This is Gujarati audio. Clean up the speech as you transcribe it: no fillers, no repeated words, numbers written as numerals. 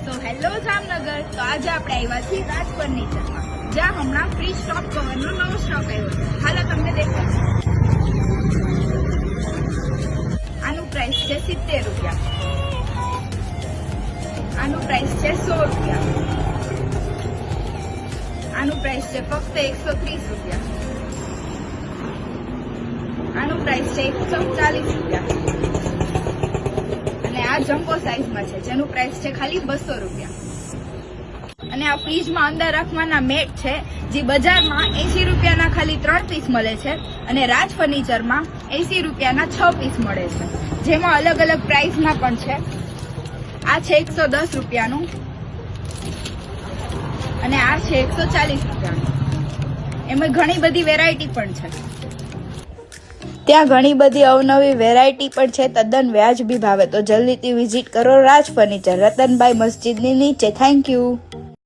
તો હેલો જામનગર. તો આજે આપણે આવ્યા છીએ રાજ ફર્નિચરમાં, જ્યાં હમણાં ફ્રી સ્ટોક કવરનો નવો સ્ટોક આવ્યો છે. હાલો તમને દેખાડું. આનું પ્રાઇસ છે 70 રૂપિયા. આનું પ્રાઇસ છે 100 રૂપિયા. આનું પ્રાઇસ છે ફક્ત 130 રૂપિયા. આનું પ્રાઇસ છે 140 રૂપિયા. અને આ જમ્બો સાઈઝમાં છે, જેનું પ્રાઇસ છે ખાલી 200 રૂપિયા. અને આ ફ્રીજમાં અંદર રાખવાના મેટ છે, જે બજારમાં 80 રૂપિયાના ખાલી 3 પીસ મળે છે, અને રાજ ફર્નિચરમાં 80 રૂપિયાના 6 પીસ મળે છે, જેમાં અલગ અલગ પ્રાઇસના પણ છે. આ છે 110 રૂપિયાનું અને આ છે 140 રૂપિયાનું. એમાં ઘણી બધી વેરાયટી પણ છે. ત્યાં ઘણી બધી અવનવી વેરાયટી પણ છે, તદ્દન વ્યાજબી ભાવે. તો જલ્દીથી વિઝિટ કરો રાજ ફર્નિચર, રતનભાઈ મસ્જિદની નીચે. Thank you.